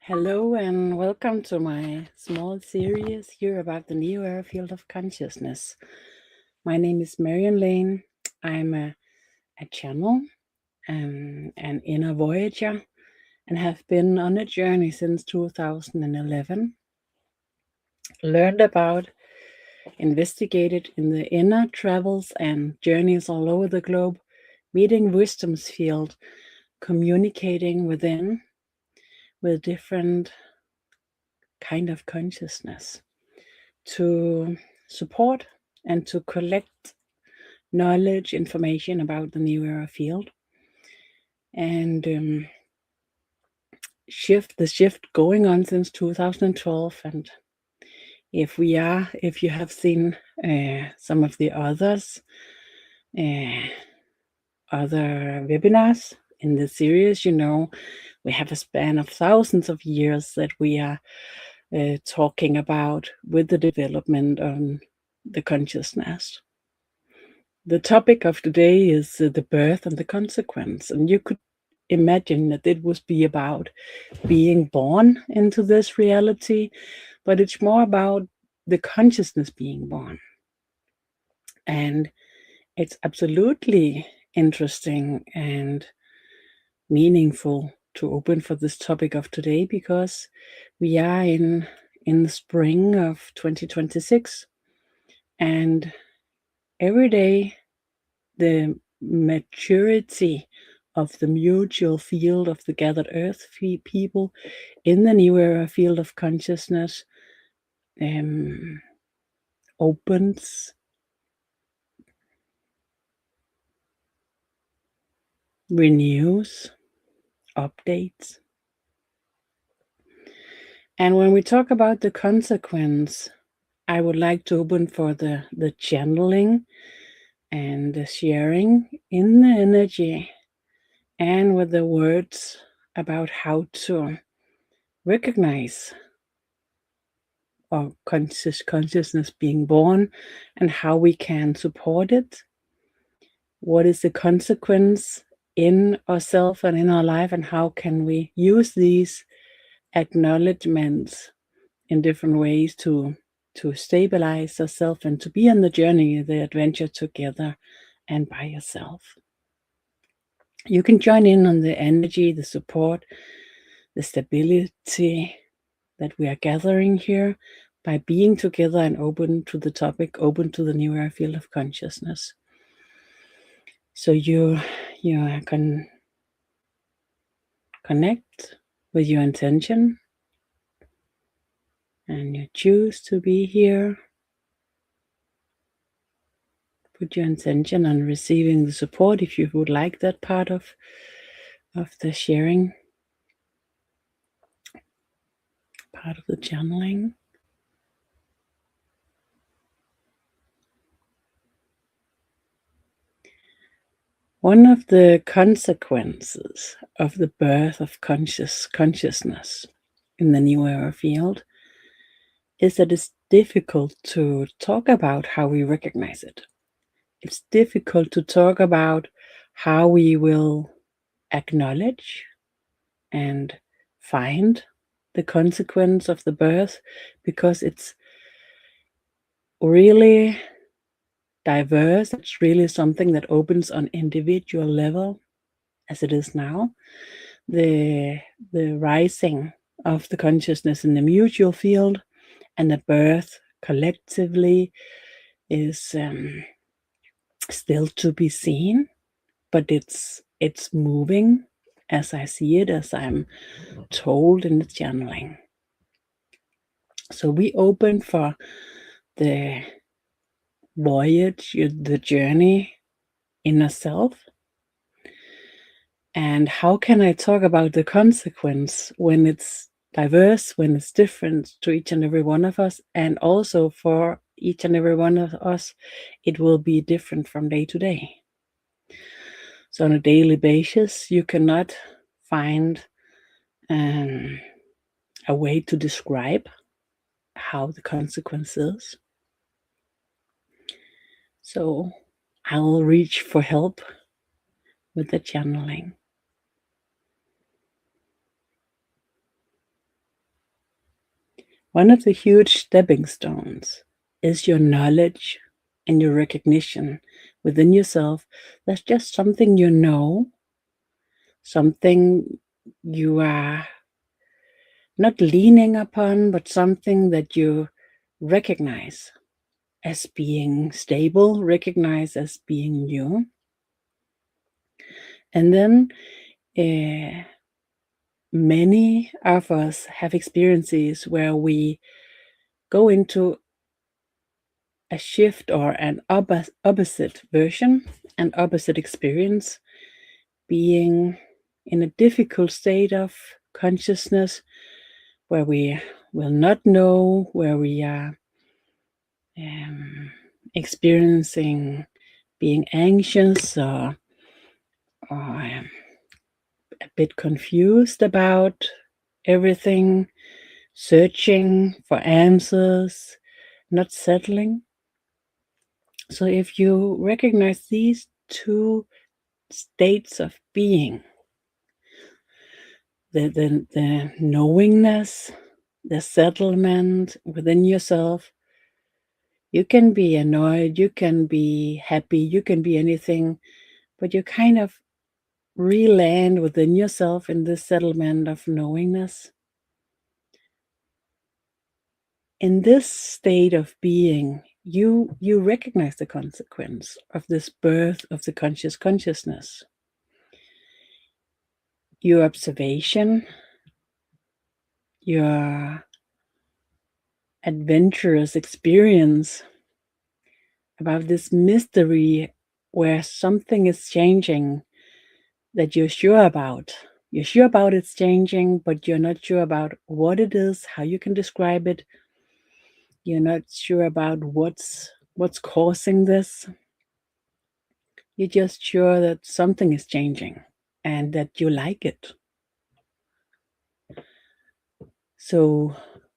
Hello and welcome to my small series here about the new era field of consciousness. My name is Marianne Lane. I'm a channel, an inner voyager, and have been on a journey since 2011. Learned about, investigated in the inner travels and journeys all over the globe, meeting wisdom's field, communicating within with different kind of consciousness to support and to collect knowledge, information about the new era field, and the shift going on since 2012. And if you have seen some of the other webinars in the series, we have a span of thousands of years that we are talking about with the development on the consciousness. The topic of today is the birth and the consequence, and you could imagine that it would be about being born into this reality, but it's more about the consciousness being born. And it's absolutely interesting and meaningful to open for this topic of today, because we are in the spring of 2026, and every day the maturity of the mutual field of the gathered earth people in the new era field of consciousness opens, renews, updates. And when we talk about the consequence, I would like to open for the channeling and the sharing in the energy and with the words about how to recognize our consciousness being born and how we can support it. What is the consequence in ourselves and in our life, and how can we use these acknowledgements in different ways to stabilize ourselves and to be on the journey, the adventure together and by yourself. You can join in on the energy, the support, the stability that we are gathering here by being together and open to the topic, open to the new era field of consciousness. So you can connect with your intention, and you choose to be here. Put your intention on receiving the support if you would like that part of the sharing, part of the channeling. One of the consequences of the birth of consciousness in the new era field is that it's difficult to talk about how we recognize it. It's difficult to talk about how we will acknowledge and find the consequence of the birth, because it's really diverse. It's really something that opens on individual level, as it is now. The rising of the consciousness in the mutual field and the birth collectively is still to be seen, but it's moving as I see it, as I'm told in the channeling. So we open for the voyage, the journey inner self. And how can I talk about the consequence when it's diverse, when it's different to each and every one of us, and also for each and every one of us, it will be different from day to day. So on a daily basis, you cannot find a way to describe how the consequence is. So I will reach for help with the channeling. One of the huge stepping stones is your knowledge and your recognition within yourself. That's just something you know, something you are not leaning upon, but something that you recognize as being stable, recognize as being new. And then many of us have experiences where we go into a shift or an opposite version, an opposite experience, being in a difficult state of consciousness where we will not know, where we are experiencing being anxious or a bit confused about everything, searching for answers, not settling. So if you recognize these two states of being, the knowingness, the settlement within yourself, you can be annoyed, you can be happy, you can be anything, but you kind of re-land within yourself in this settlement of knowingness. In this state of being, you recognize the consequence of this birth of the conscious consciousness. Your observation, your adventurous experience about this mystery where something is changing that you're sure about. You're sure about it's changing, but you're not sure about what it is, how you can describe it. You're not sure about what's causing this. You're just sure that something is changing and that you like it. So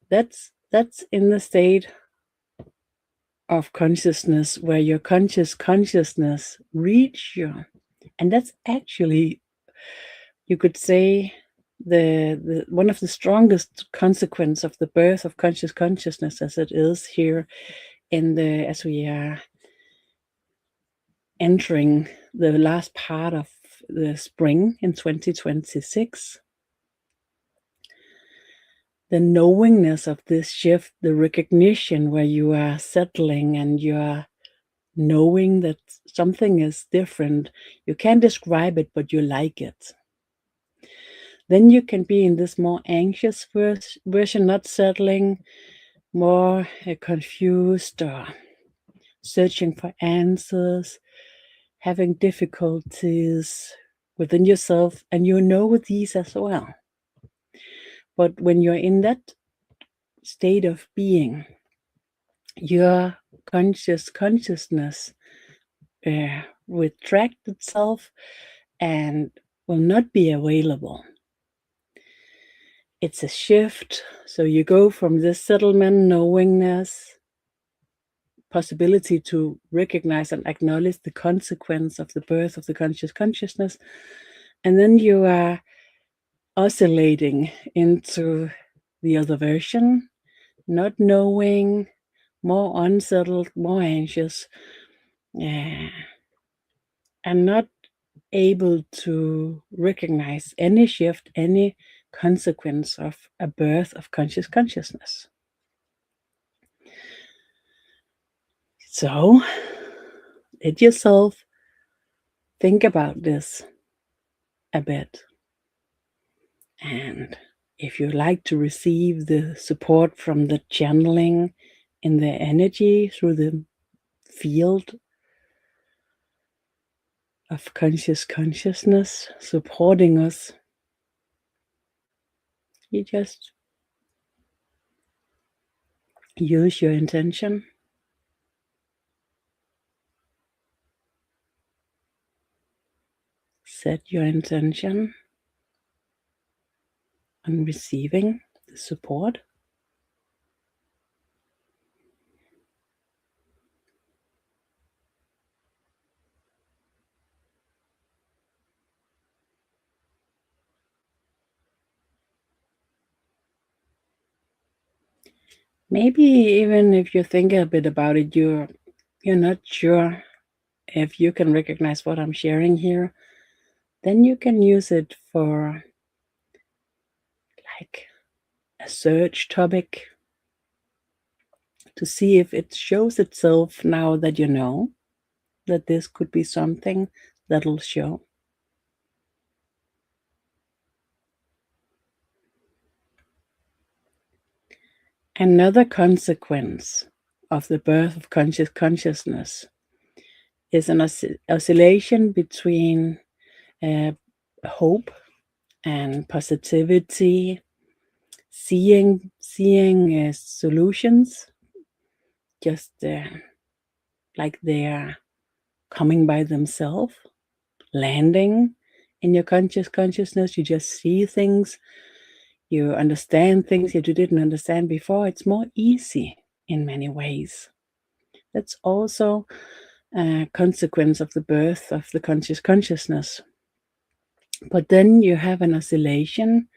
that's in the state of consciousness where your conscious consciousness reach you. And that's actually, you could say, the one of the strongest consequence of the birth of conscious consciousness as it is here as we are entering the last part of the spring in 2026. The knowingness of this shift, the recognition where you are settling and you are knowing that something is different. You can't describe it, but you like it. Then you can be in this more anxious version, not settling, more confused or searching for answers, having difficulties within yourself, and you know these as well. But when you're in that state of being, your consciousness retract itself and will not be available. It's a shift. So you go from this settlement, knowingness, possibility to recognize and acknowledge the consequence of the birth of the conscious consciousness, and then you are oscillating into the other version, not knowing, more unsettled, more anxious, and not able to recognize any shift, any consequence of a birth of conscious consciousness. So let yourself think about this a bit. And if you like to receive the support from the channeling in the energy through the field of conscious consciousness supporting us, you just use your intention. Set your intention on receiving the support. Maybe even if you think a bit about it, you're not sure if you can recognize what I'm sharing here, then you can use it for like a search topic to see if it shows itself now that you know that this could be something that'll show. Another consequence of the birth of consciousness is an oscillation between hope and positivity, seeing solutions just like they're coming by themselves, landing in your consciousness. You just see things, you understand things that you didn't understand before. It's more easy in many ways. That's also a consequence of the birth of the consciousness. But then you have an oscillation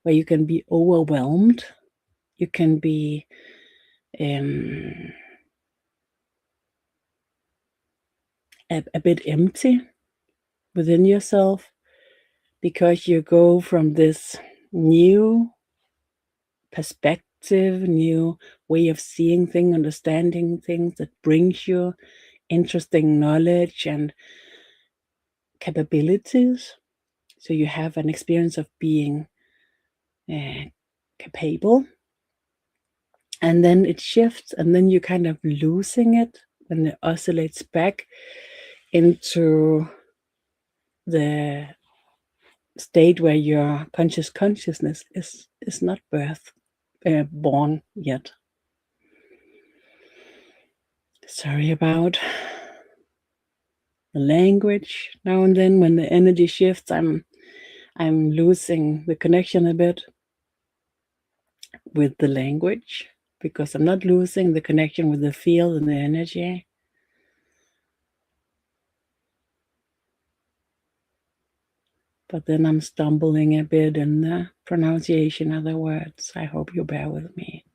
where you can be overwhelmed, you can be a bit empty within yourself, because you go from this new perspective, new way of seeing things, understanding things that brings you interesting knowledge and capabilities. So you have an experience of being capable, and then it shifts, and then you kind of losing it when it oscillates back into the state where your consciousness is not born yet. Sorry about the language. Now and then when the energy shifts, I'm losing the connection a bit with the language, because I'm not losing the connection with the field and the energy. But then I'm stumbling a bit in the pronunciation of the words. I hope you bear with me.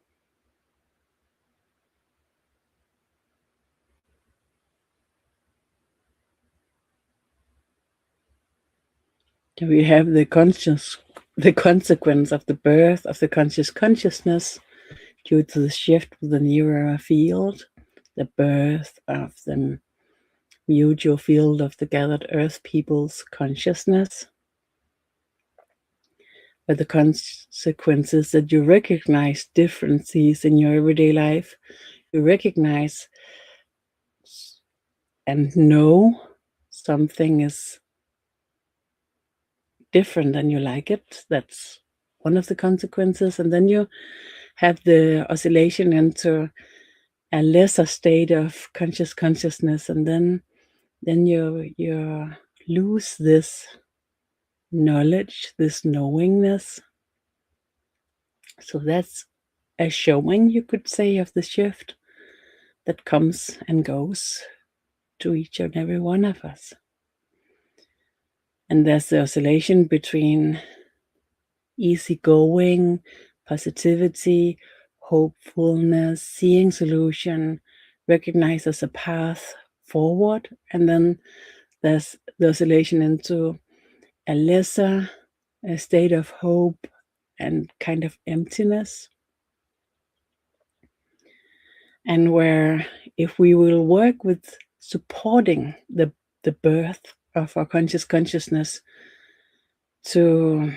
We have the consequence of the birth of the consciousness due to the shift of the neural field, the birth of the mutual field of the gathered earth people's consciousness, but the consequences that you recognize differences in your everyday life, you recognize and know something is different than you like it. That's one of the consequences. And then you have the oscillation into a lesser state of consciousness, and then you lose this knowledge, this knowingness. So that's a showing, you could say, of the shift that comes and goes to each and every one of us. And there's the oscillation between easygoing, positivity, hopefulness, seeing solution, recognize as a path forward. And then there's the oscillation into a lesser state of hope and kind of emptiness. And where if we will work with supporting the birth of our consciousness to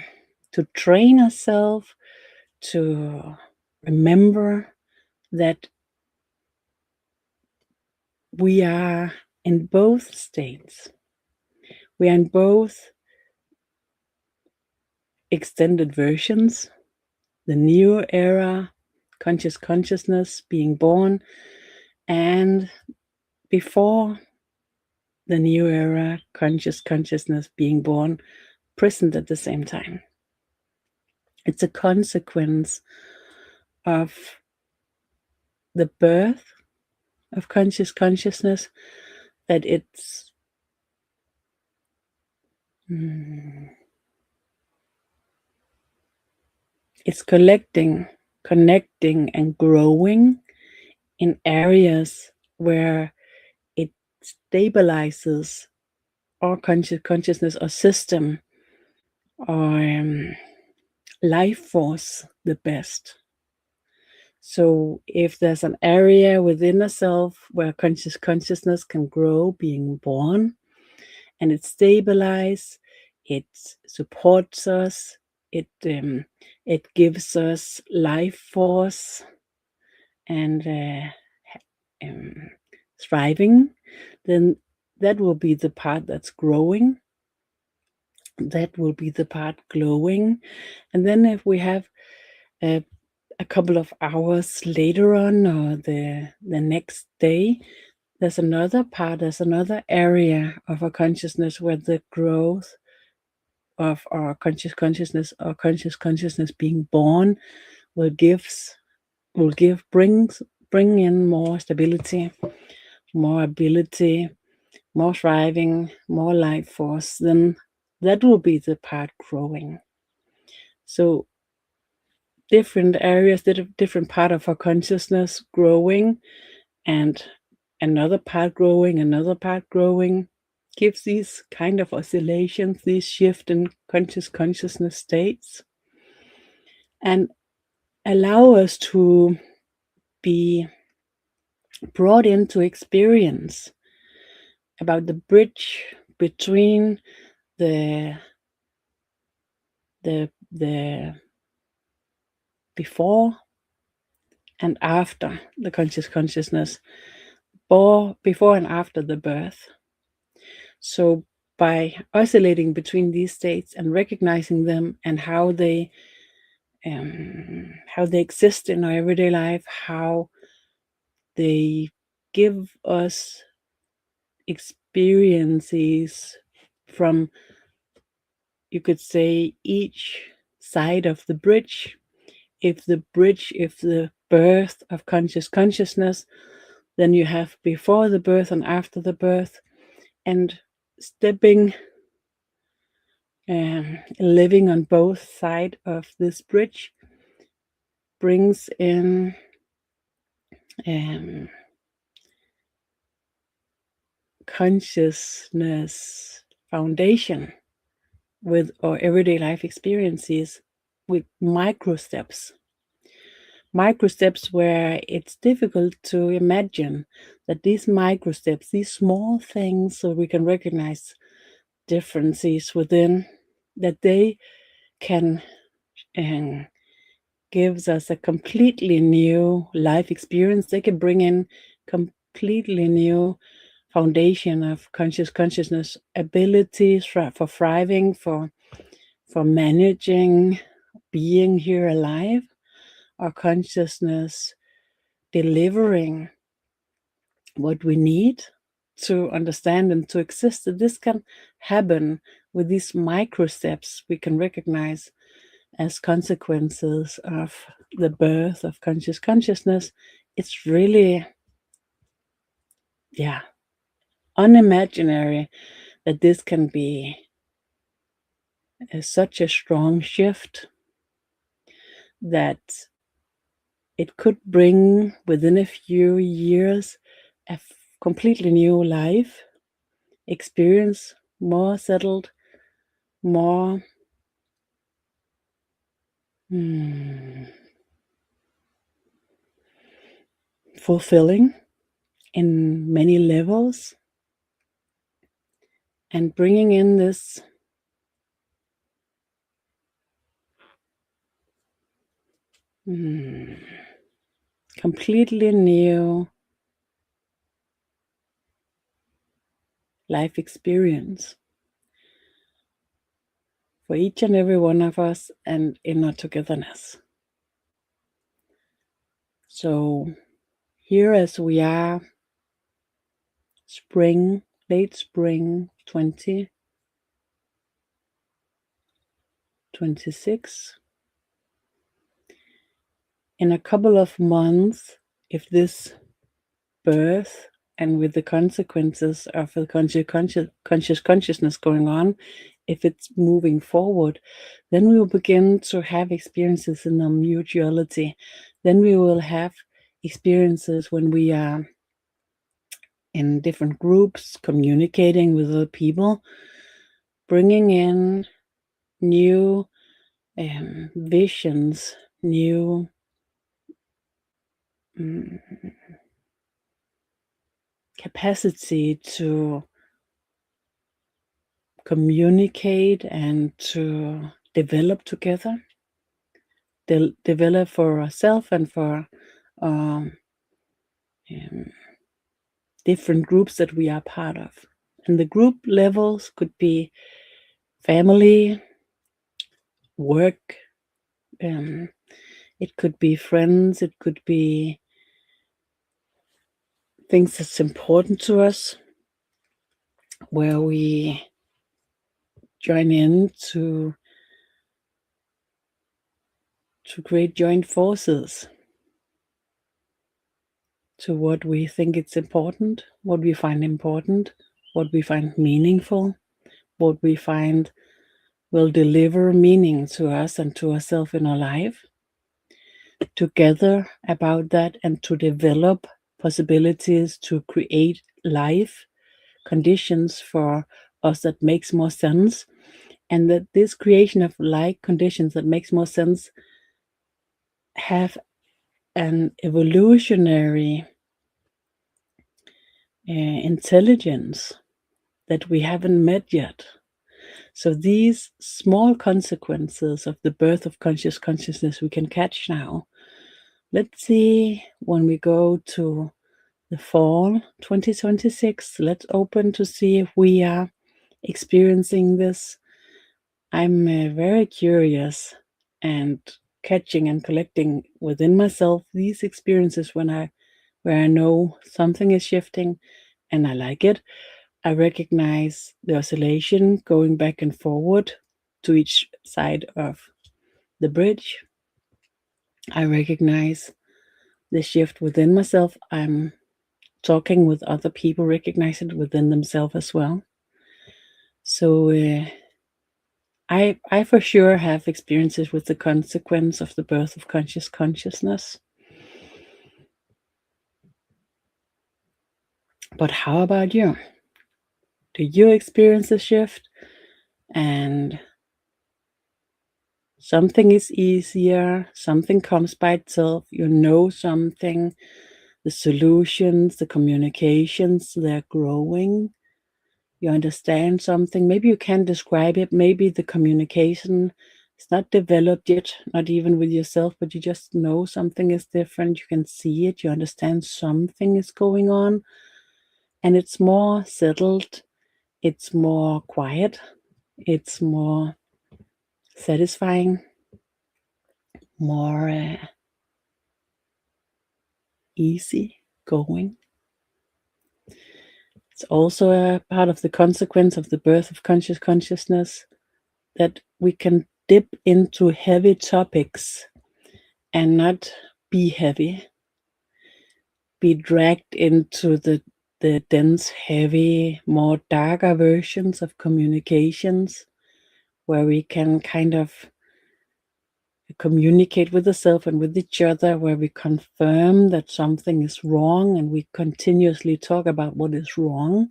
train ourselves to remember that we are in both states. We are in both extended versions, the new era, consciousness being born, and before the new era, consciousness being born, present at the same time. It's a consequence of the birth of consciousness that it's collecting connecting and growing in areas where it stabilizes our consciousness or system or life force the best. So if there's an area within a self where consciousness can grow, being born, and it stabilizes, it supports us, it gives us life force and thriving, then that will be the part that's growing. That will be the part glowing. And then if we have a couple of hours later on or the next day, there's another part, there's another area of our consciousness where the growth of our conscious consciousness being born will bring in more stability, more ability, more thriving, more life force. Then that will be the part growing. So different areas, different part of our consciousness growing, and another part growing, gives these kind of oscillations, these shift in consciousness states, and allow us to be brought into experience about the bridge between the before and after the consciousness, before and after the birth. So by oscillating between these states and recognizing them and how they exist in our everyday life, how they give us experiences from, you could say, each side of the bridge. If the birth of consciousness, then you have before the birth and after the birth, and stepping living on both sides of this bridge brings in consciousness foundation with our everyday life experiences, with micro steps where it's difficult to imagine that these micro steps, these small things, so we can recognize differences within, that they can gives us a completely new life experience. They can bring in completely new foundation of consciousness abilities for thriving, for managing, being here alive, our consciousness delivering what we need to understand and to exist. That this can happen with these micro steps we can recognize as consequences of the birth of consciousness. It's really, unimaginary that this can be such a strong shift, that it could bring within a few years a completely new life experience, more settled, more fulfilling in many levels, and bringing in this completely new life experience for each and every one of us and in our togetherness. So here, as we are, late spring 2026, in a couple of months, if this birth and with the consequences of the conscious consciousness going on, if it's moving forward, then we will begin to have experiences in a mutuality. Then we will have experiences when we are in different groups, communicating with other people, bringing in new visions, new capacity to communicate and to develop together, develop for ourselves and for um, different groups that we are part of. And the group levels could be family, work, it could be friends, it could be things that's important to us, where we join in to create joint forces to what we think it's important, what we find important, what we find meaningful, what we find will deliver meaning to us and to ourselves in our life, together about that, and to develop possibilities to create life conditions for us that makes more sense, and that this creation of like conditions that makes more sense have an evolutionary intelligence that we haven't met yet. So these small consequences of the birth of consciousness we can catch now. Let's see, when we go to the fall 2026, let's open to see if we are experiencing this. I'm very curious and catching and collecting within myself these experiences where I know something is shifting and I like it. I recognize the oscillation going back and forward to each side of the bridge. I recognize the shift within myself. I'm talking with other people, recognize it within themselves as well. So I for sure have experiences with the consequence of the birth of consciousness. But how about you? Do you experience a shift and something is easier, something comes by itself, you know something, the solutions, the communications, they're growing, you understand something, maybe you can't describe it, maybe the communication is not developed yet, not even with yourself, but you just know something is different, you can see it, you understand something is going on, and it's more settled, it's more quiet, it's more satisfying, more easy going. It's also a part of the consequence of the birth of consciousness that we can dip into heavy topics and not be heavy, be dragged into the dense, heavy, more darker versions of communications, where we can kind of communicate with the self and with each other, where we confirm that something is wrong and we continuously talk about what is wrong.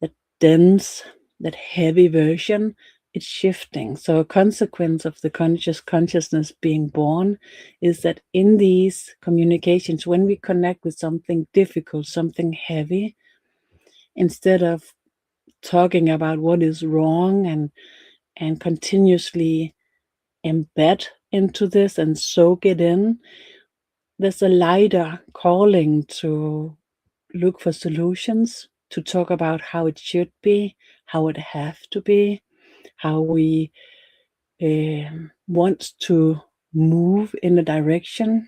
That dense, that heavy version, it's shifting. So a consequence of the consciousness being born is that in these communications, when we connect with something difficult, something heavy, instead of talking about what is wrong and continuously embed into this and soak it in, there's a lighter calling to look for solutions, to talk about how it should be, how it have to be, how we want to move in a direction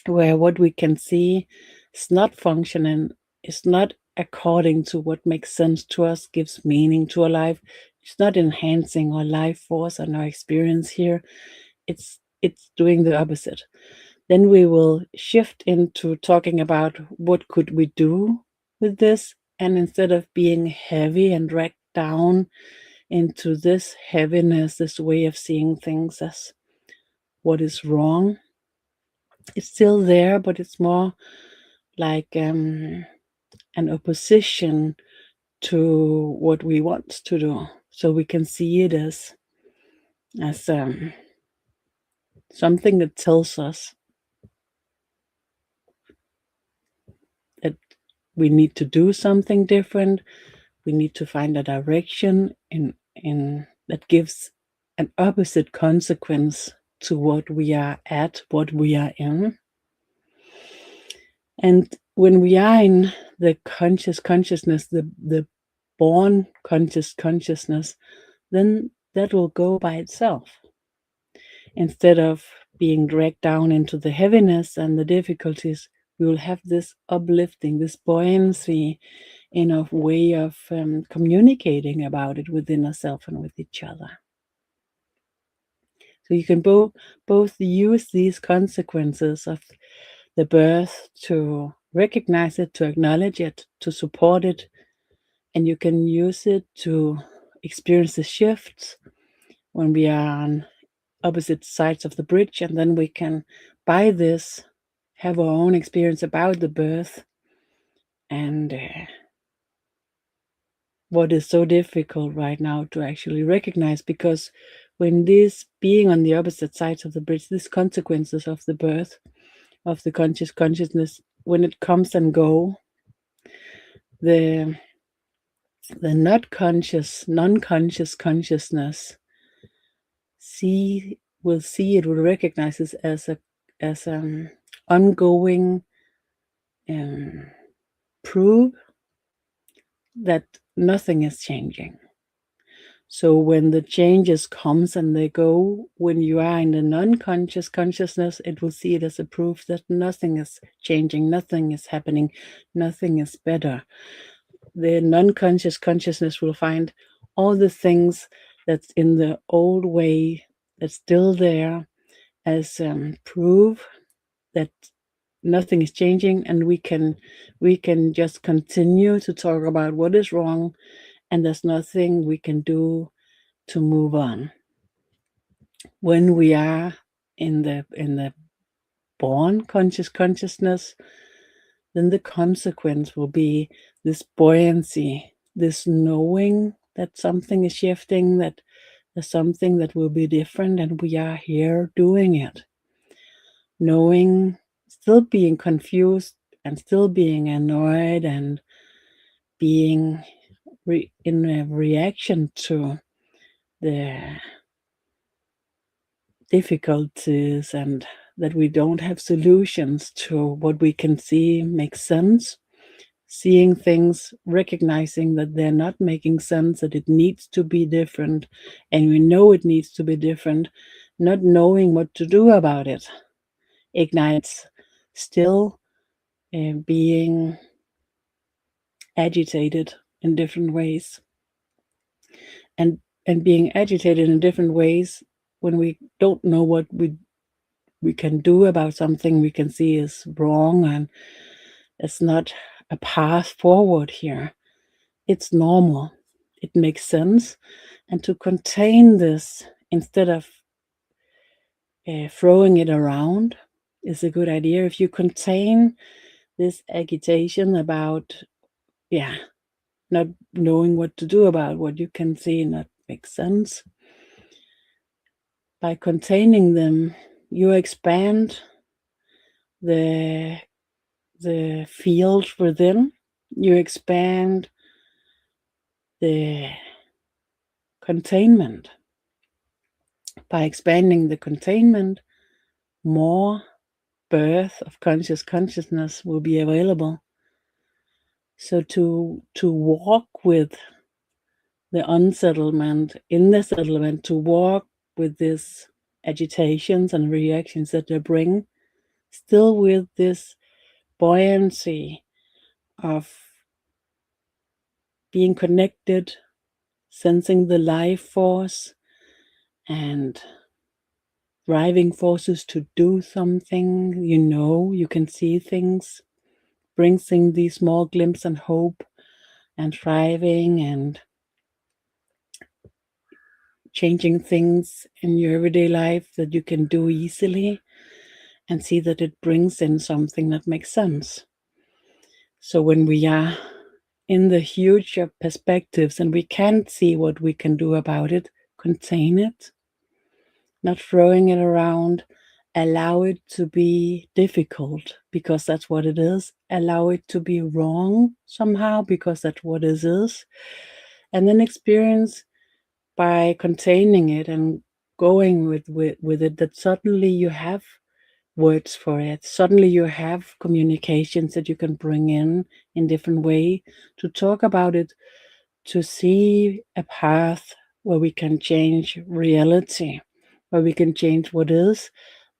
where what we can see is not functioning, is not according to what makes sense to us, gives meaning to our life. It's not enhancing our life force and our experience here. It's doing the opposite. Then we will shift into talking about what could we do with this, and instead of being heavy and dragged down into this heaviness, this way of seeing things as what is wrong. It's still there, but it's more like an opposition to what we want to do. So we can see it as something that tells us that we need to do something different. We need to find a direction in that gives an opposite consequence to what we are at, what we are in. And when we are in the consciousness, the born consciousness, then that will go by itself. Instead of being dragged down into the heaviness and the difficulties, we will have this uplifting, this buoyancy in a way of communicating about it within ourselves and with each other. So you can both use these consequences of the birth to recognize it, to acknowledge it, to support it, and you can use it to experience the shifts when we are on opposite sides of the bridge, and then we can, by this, have our own experience about the birth and what is so difficult right now to actually recognize, because when this being on the opposite sides of the bridge, these consequences of the birth of the consciousness, when it comes and go, the not conscious, non-conscious consciousness will recognize this as an ongoing proof that nothing is changing. So when the changes comes and they go, when you are in the non-conscious consciousness, it will see it as a proof that nothing is changing, nothing is happening, nothing is better. The non-conscious consciousness will find all the things that's in the old way that's still there as proof that nothing is changing, and we can just continue to talk about what is wrong, and there's nothing we can do to move on. When we are in the born consciousness, then the consequence will be this buoyancy, this knowing that something is shifting, that there's something that will be different, and we are here doing it. Knowing, still being confused and still being annoyed and being in a reaction to the difficulties, and that we don't have solutions to what we can see makes sense. Seeing things, recognizing that they're not making sense, that it needs to be different, and we know it needs to be different, not knowing what to do about it, ignites still being agitated in different ways. And being agitated in different ways, when we don't know what we can do about something we can see is wrong and it's not a path forward here, it's normal. It makes sense. And to contain this instead of throwing it around is a good idea. If you contain this agitation about, not knowing what to do about what you can see not make sense, by containing them, you expand the field within, you expand the containment. By expanding the containment, more birth of consciousness will be available. So to walk with the unsettlement, in the settlement, to walk with these agitations and reactions that they bring, still with this buoyancy of being connected, sensing the life force and driving forces to do something, you can see things, brings in these small glimpses and hope and thriving and changing things in your everyday life that you can do easily and see that it brings in something that makes sense. So when we are in the huge perspectives and we can't see what we can do about it, contain it, not throwing it around, allow it to be difficult because that's what it is, allow it to be wrong somehow because that's what it is, and then experience by containing it and going with it that suddenly you have words for it. Suddenly you have communications that you can bring in different way to talk about it, to see a path where we can change reality, where we can change what is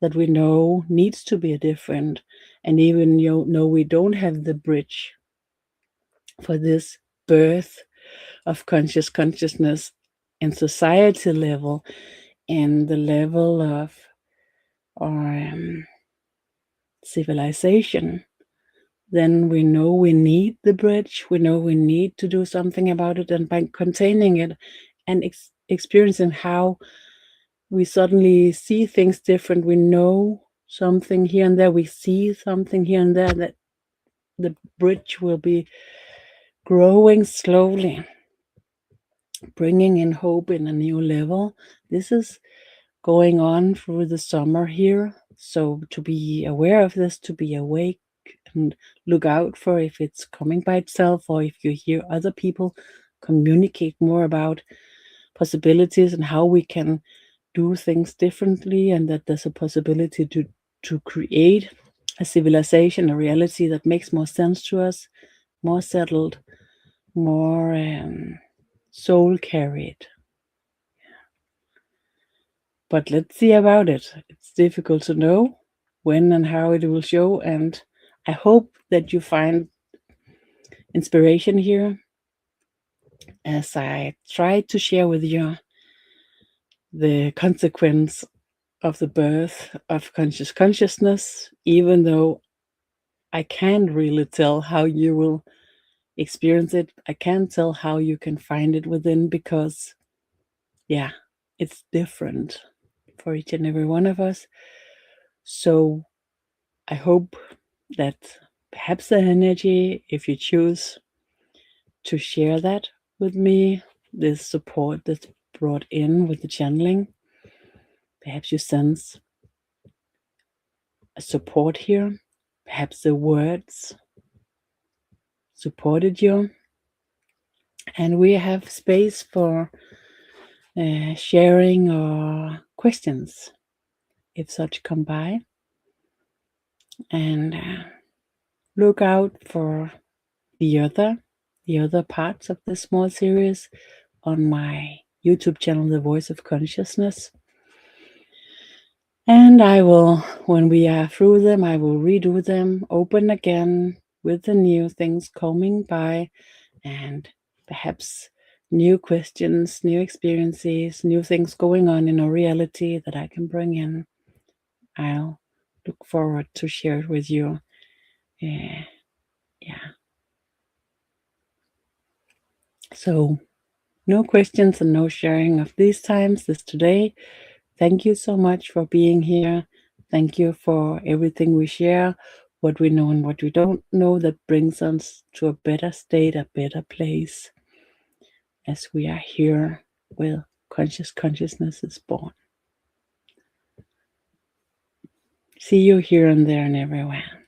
that we know needs to be different. And even know we don't have the bridge for this birth of consciousness in society level and the level of civilization, then we know we need the bridge, we know we need to do something about it, and by containing it and experiencing how we suddenly see things different, we know something here and there, we see something here and there, that the bridge will be growing slowly, bringing in hope in a new level. This is going on through the summer here. So to be aware of this, to be awake and look out for if it's coming by itself or if you hear other people communicate more about possibilities and how we can do things differently, and that there's a possibility to create a civilization, a reality that makes more sense to us, more settled, more soul carried. But let's see about it. It's difficult to know when and how it will show, and I hope that you find inspiration here as I try to share with you the consequence of the birth of consciousness, even though I can't really tell how you will experience it. I can't tell how you can find it within, because yeah, it's different for each and every one of us. So I hope that perhaps the energy, if you choose to share that with me, this support that's brought in with the channeling, perhaps you sense a support here, perhaps the words supported you, and we have space for sharing or questions if such come by. And look out for the other parts of this small series on my YouTube channel, The Voice of Consciousness. And I will, when we are through them, I will redo them, open again with the new things coming by, and perhaps new questions, new experiences, new things going on in our reality that I can bring in. I'll look forward to share it with you. Yeah. So no questions and no sharing of these times, this today. Thank you so much for being here. Thank you for everything we share, what we know and what we don't know, that brings us to a better state, a better place, as we are here where consciousness is born. See you here and there and everywhere.